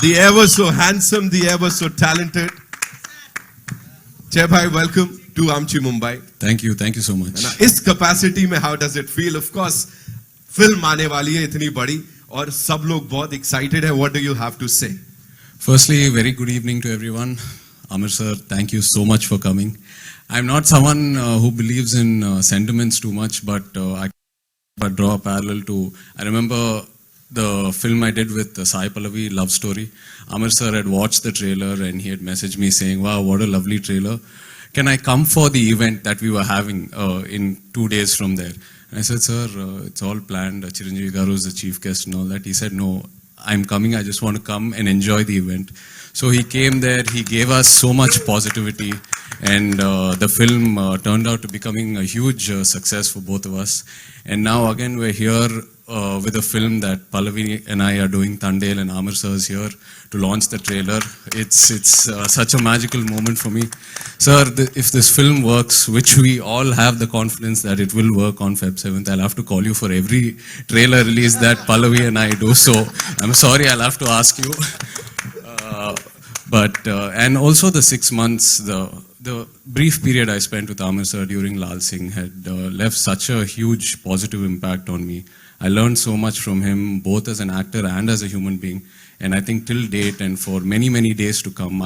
the ever so handsome, the ever so talented. Jai Bhai, welcome to Amchi Mumbai. Thank you so much. इस capacity में how does it feel? Of course, film आने वाली है इतनी बड़ी और सब लोग बहुत excited है. What do you have to say? Firstly, very good evening to everyone. Amir sir, thank you so much for coming. I'm not someone who believes in sentiments too much, but I draw a parallel to, I remember the film I did with Sai Pallavi, Love Story. Amir sir had watched the trailer and he had messaged me saying, wow, what a lovely trailer. Can I come for the event that we were having in 2 days from there? And I said, sir, it's all planned. Chiranjeevi Garu is the chief guest and all that. He said, no, I'm coming. I just want to come and enjoy the event. So he came there. He gave us so much positivity. And the film turned out to becoming a huge success for both of us. And now again, we're here with a film that Pallavi and I are doing. Tandel and Amir sir is here to launch the trailer. It's such a magical moment for me. Sir, if this film works, which we all have the confidence that it will work on Feb 7th, I'll have to call you for every trailer release that Pallavi and I do. So I'm sorry, I'll have to ask you. And also the 6 months, the brief period I spent with Amir sir during Lal Singh had left such a huge positive impact on me. I learned so much from him, both as an actor and as a human being. And I think till date and for many, many days to come,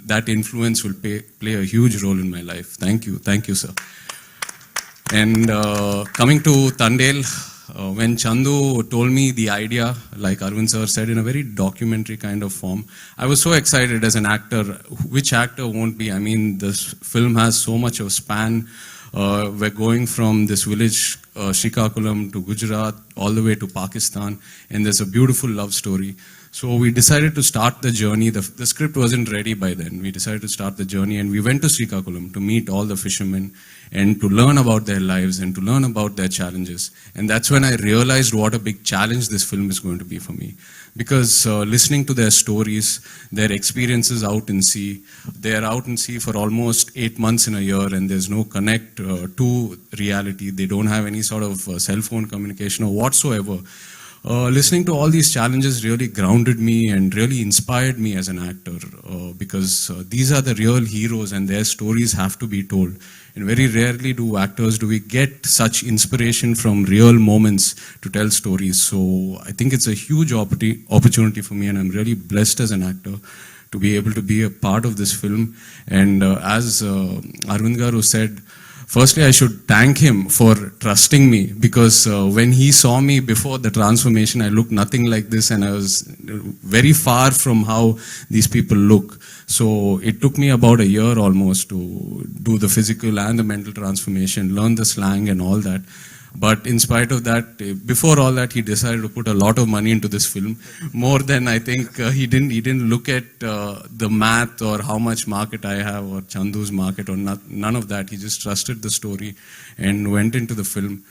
that influence will play a huge role in my life. Thank you, sir. And coming to Tandel, when Chandu told me the idea, like Arvind sir said, in a very documentary kind of form, I was so excited as an actor. Which actor won't be? I mean, this film has so much of span. We're going from this village, Srikakulam, to Gujarat, all the way to Pakistan, and there's a beautiful love story. So we decided to start the journey. The script wasn't ready by then. We decided to start the journey, and we went to Srikakulam to meet all the fishermen and to learn about their lives and to learn about their challenges. And that's when I realized what a big challenge this film is going to be for me. Because listening to their stories, their experiences out in sea, they're out in sea for almost 8 months in a year and there's no connect to reality. They don't have any sort of cell phone communication or whatsoever. Listening to all these challenges really grounded me and really inspired me as an actor because these are the real heroes and their stories have to be told. And very rarely do actors, do we get such inspiration from real moments to tell stories. So I think it's a huge opportunity for me and I'm really blessed as an actor to be able to be a part of this film. And as Arvind Garu said, firstly, I should thank him for trusting me because when he saw me before the transformation, I looked nothing like this and I was very far from how these people look. So it took me about a year almost to do the physical and the mental transformation, learn the slang and all that. But in spite of that, before all that, he decided to put a lot of money into this film. More than I think he didn't look at the math or how much market I have or Chandu's market or none of that. He just trusted the story and went into the film.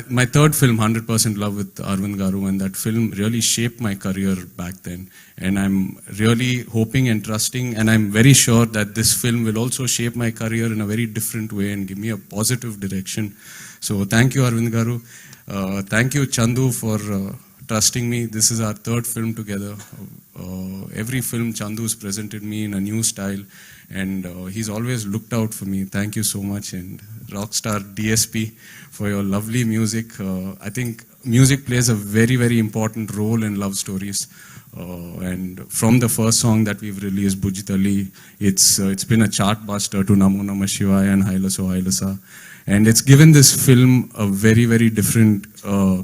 My third film, 100% Love with Arvind Garu, and that film really shaped my career back then. And I'm really hoping and trusting, and I'm very sure that this film will also shape my career in a very different way and give me a positive direction. So thank you, Arvind Garu. Thank you, Chandu, for trusting me. This is our third film together. Every film, Chandu's presented me in a new style, and he's always looked out for me. Thank you so much, and Rockstar DSP for your lovely music. I think music plays a very, very important role in love stories. And from the first song that we've released, Bujitali, it's been a chart buster to Namo Namah Shivaya and Hailaso Hailasa. And it's given this film a very, very different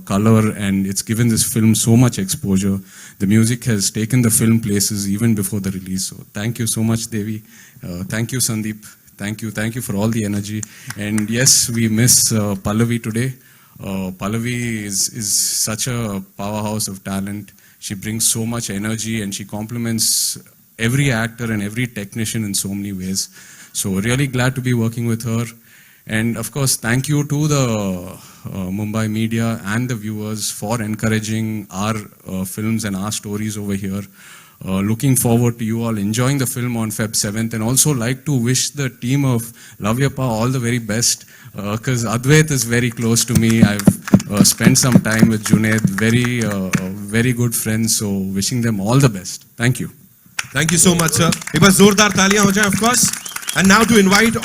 color, and it's given this film so much exposure. The music has taken the film places even before the release. So thank you so much, Devi. Thank you, Sandeep. Thank you for all the energy. And yes, we miss Pallavi today. Pallavi is such a powerhouse of talent. She brings so much energy and she complements every actor and every technician in so many ways. So really glad to be working with her. And of course, thank you to the Mumbai media and the viewers for encouraging our films and our stories over here. Looking forward to you all enjoying the film on Feb 7th, and also like to wish the team of Lavyappa all the very best because Advait is very close to me. I've spent some time with Junaid. Very good friends. So wishing them all the best. Thank you. Thank you so much, sir. एक बार जोरदार तालियां हो जाएं, of course. And now to invite